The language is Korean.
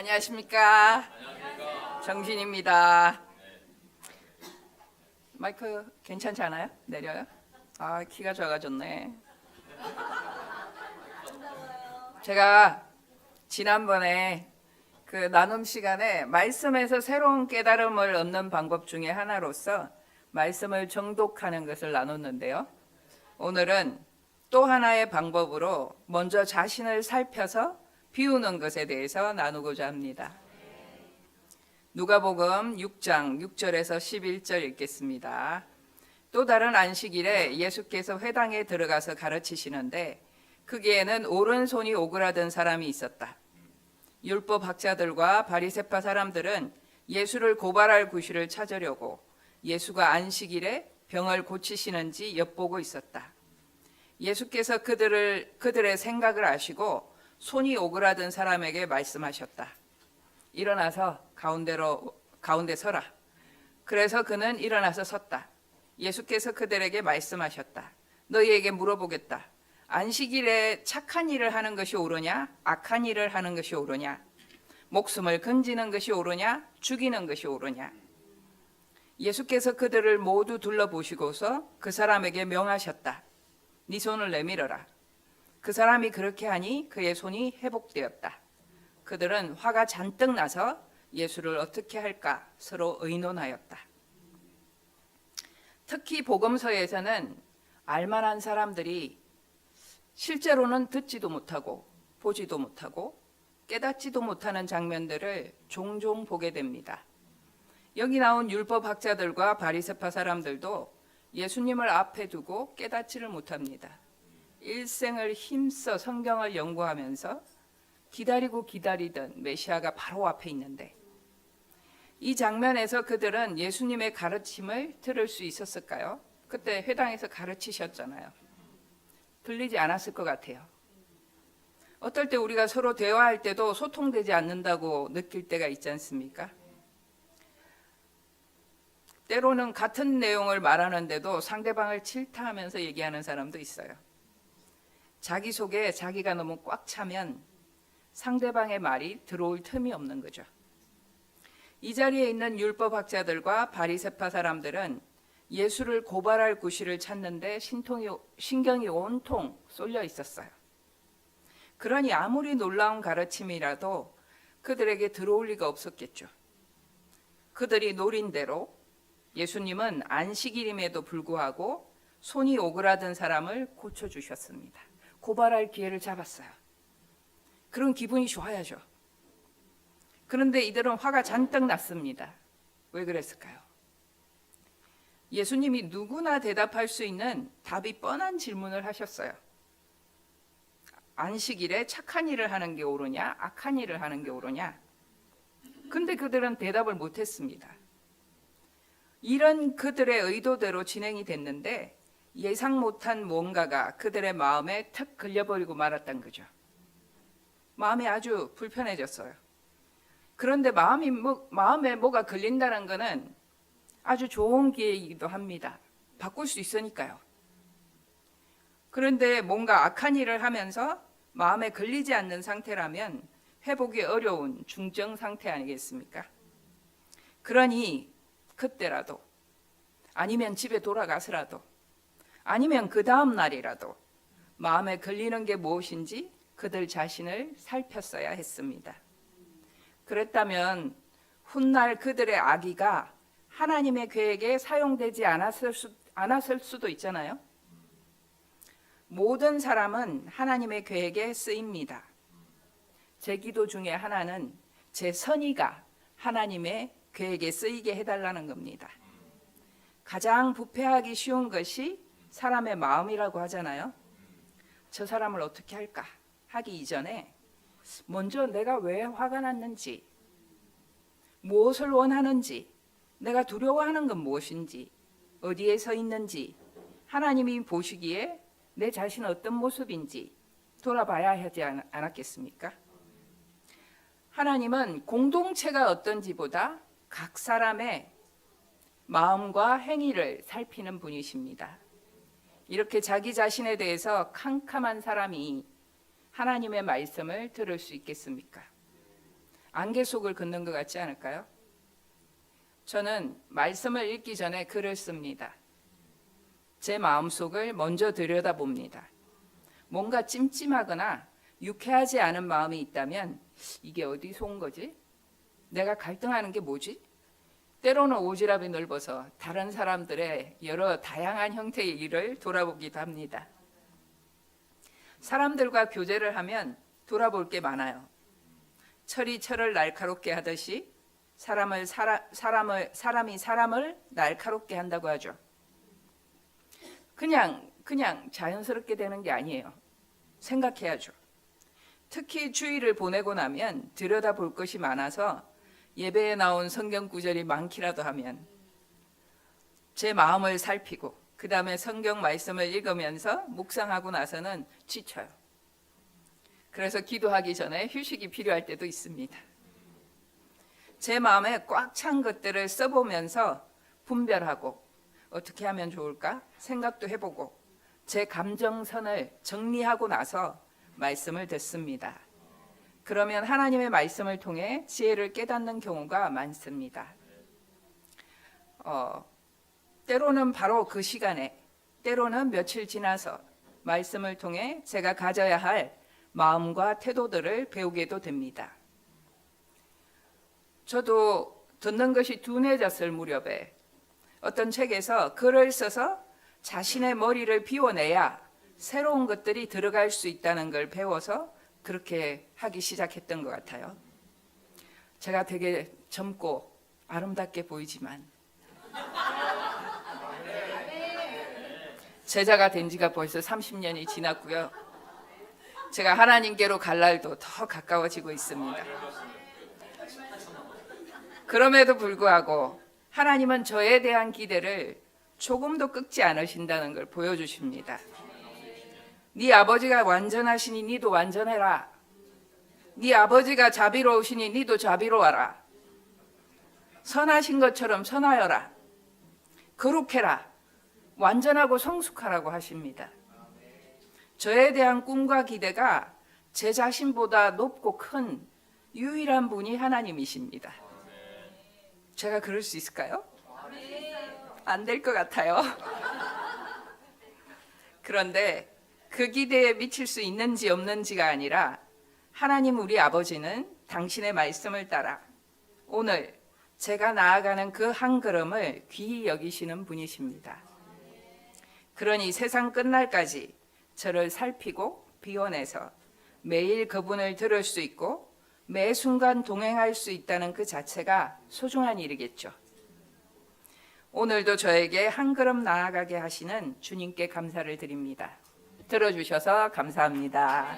안녕하십니까. 정신입니다. 마이크 괜찮지 않아요? 내려요? 아, 키가 작아졌네. 제가 지난번에 그 나눔 시간에 말씀에서 새로운 깨달음을 얻는 방법 중에 하나로서 말씀을 정독하는 것을 나눴는데요. 오늘은 또 하나의 방법으로 먼저 자신을 살펴서 비우는 것에 대해서 나누고자 합니다. 누가복음 6장 6절에서 11절 읽겠습니다. 또 다른 안식일에 예수께서 회당에 들어가서 가르치시는데 그기에는 오른손이 오그라든 사람이 있었다. 율법 학자들과 바리새파 사람들은 예수를 고발할 구실을 찾으려고 예수가 안식일에 병을 고치시는지 엿보고 있었다. 예수께서 그들의 생각을 아시고 손이 오그라든 사람에게 말씀하셨다. 일어나서 가운데 서라. 그래서 그는 일어나서 섰다. 예수께서 그들에게 말씀하셨다. 너희에게 물어보겠다. 안식일에 착한 일을 하는 것이 옳으냐? 악한 일을 하는 것이 옳으냐? 목숨을 건지는 것이 옳으냐? 죽이는 것이 옳으냐? 예수께서 그들을 모두 둘러보시고서 그 사람에게 명하셨다. 네 손을 내밀어라. 그 사람이 그렇게 하니 그의 손이 회복되었다. 그들은 화가 잔뜩 나서 예수를 어떻게 할까 서로 의논하였다. 특히 복음서에서는 알만한 사람들이 실제로는 듣지도 못하고 보지도 못하고 깨닫지도 못하는 장면들을 종종 보게 됩니다. 여기 나온 율법 학자들과 바리새파 사람들도 예수님을 앞에 두고 깨닫지를 못합니다. 일생을 힘써 성경을 연구하면서 기다리고 기다리던 메시아가 바로 앞에 있는데 이 장면에서 그들은 예수님의 가르침을 들을 수 있었을까요? 그때 회당에서 가르치셨잖아요. 들리지 않았을 것 같아요. 어떨 때 우리가 서로 대화할 때도 소통되지 않는다고 느낄 때가 있지 않습니까? 때로는 같은 내용을 말하는데도 상대방을 질타하면서 얘기하는 사람도 있어요. 자기 속에 자기가 너무 꽉 차면 상대방의 말이 들어올 틈이 없는 거죠. 이 자리에 있는 율법학자들과 바리새파 사람들은 예수를 고발할 구실을 찾는데 신경이 온통 쏠려 있었어요. 그러니 아무리 놀라운 가르침이라도 그들에게 들어올 리가 없었겠죠. 그들이 노린 대로 예수님은 안식일임에도 불구하고 손이 오그라든 사람을 고쳐주셨습니다. 고발할 기회를 잡았어요. 그런 기분이 좋아야죠. 그런데 이들은 화가 잔뜩 났습니다. 왜 그랬을까요? 예수님이 누구나 대답할 수 있는 답이 뻔한 질문을 하셨어요. 안식일에 착한 일을 하는 게 옳으냐, 악한 일을 하는 게 옳으냐? 근데 그들은 대답을 못했습니다. 이런 그들의 의도대로 진행이 됐는데 예상 못한 뭔가가 그들의 마음에 탁 걸려버리고 말았던 거죠. 마음이 아주 불편해졌어요. 그런데 마음에 뭐가 걸린다는 것은 아주 좋은 기회이기도 합니다. 바꿀 수 있으니까요. 그런데 뭔가 악한 일을 하면서 마음에 걸리지 않는 상태라면 회복이 어려운 중증 상태 아니겠습니까? 그러니 그때라도 아니면 집에 돌아가서라도 아니면 그 다음 날이라도 마음에 걸리는 게 무엇인지 그들 자신을 살폈어야 했습니다. 그랬다면 훗날 그들의 악의가 하나님의 계획에 사용되지 않았을 수도 있잖아요. 모든 사람은 하나님의 계획에 쓰입니다. 제 기도 중에 하나는 제 선의가 하나님의 계획에 쓰이게 해달라는 겁니다. 가장 부패하기 쉬운 것이 사람의 마음이라고 하잖아요. 저 사람을 어떻게 할까 하기 이전에 먼저 내가 왜 화가 났는지, 무엇을 원하는지, 내가 두려워하는 건 무엇인지, 어디에 서 있는지, 하나님이 보시기에 내 자신은 어떤 모습인지 돌아봐야 하지 않았겠습니까? 하나님은 공동체가 어떤지보다 각 사람의 마음과 행위를 살피는 분이십니다. 이렇게 자기 자신에 대해서 캄캄한 사람이 하나님의 말씀을 들을 수 있겠습니까? 안개 속을 걷는 것 같지 않을까요? 저는 말씀을 읽기 전에 글을 씁니다. 제 마음속을 먼저 들여다봅니다. 뭔가 찜찜하거나 유쾌하지 않은 마음이 있다면 이게 어디서 온 거지? 내가 갈등하는 게 뭐지? 때로는 오지랖이 넓어서 다른 사람들의 여러 다양한 형태의 일을 돌아보기도 합니다. 사람들과 교제를 하면 돌아볼 게 많아요. 철이 철을 날카롭게 하듯이 사람이 사람을 날카롭게 한다고 하죠. 그냥 자연스럽게 되는 게 아니에요. 생각해야죠. 특히 주일을 보내고 나면 들여다볼 것이 많아서 예배에 나온 성경 구절이 많기라도 하면 제 마음을 살피고 그 다음에 성경 말씀을 읽으면서 묵상하고 나서는 지쳐요. 그래서 기도하기 전에 휴식이 필요할 때도 있습니다. 제 마음에 꽉 찬 것들을 써보면서 분별하고 어떻게 하면 좋을까 생각도 해보고 제 감정선을 정리하고 나서 말씀을 듣습니다. 그러면 하나님의 말씀을 통해 지혜를 깨닫는 경우가 많습니다. 때로는 바로 그 시간에, 때로는 며칠 지나서 말씀을 통해 제가 가져야 할 마음과 태도들을 배우게도 됩니다. 저도 듣는 것이 둔해졌을 무렵에 어떤 책에서 글을 써서 자신의 머리를 비워내야 새로운 것들이 들어갈 수 있다는 걸 배워서 그렇게 하기 시작했던 것 같아요. 제가 되게 젊고 아름답게 보이지만 제자가 된 지가 벌써 30년이 지났고요. 제가 하나님께로 갈 날도 더 가까워지고 있습니다. 그럼에도 불구하고 하나님은 저에 대한 기대를 조금도 꺾지 않으신다는 걸 보여주십니다. 네 아버지가 완전하시니 니도 완전해라. 네 아버지가 자비로우시니 니도 자비로워라. 선하신 것처럼 선하여라. 거룩해라. 완전하고 성숙하라고 하십니다. 저에 대한 꿈과 기대가 제 자신보다 높고 큰 유일한 분이 하나님이십니다. 제가 그럴 수 있을까요? 안 될 것 같아요. 그런데 그 기대에 미칠 수 있는지 없는지가 아니라 하나님 우리 아버지는 당신의 말씀을 따라 오늘 제가 나아가는 그 한 걸음을 귀히 여기시는 분이십니다. 그러니 세상 끝날까지 저를 살피고 비워내서 매일 그분을 들을 수 있고 매 순간 동행할 수 있다는 그 자체가 소중한 일이겠죠. 오늘도 저에게 한 걸음 나아가게 하시는 주님께 감사를 드립니다. 들어주셔서 감사합니다.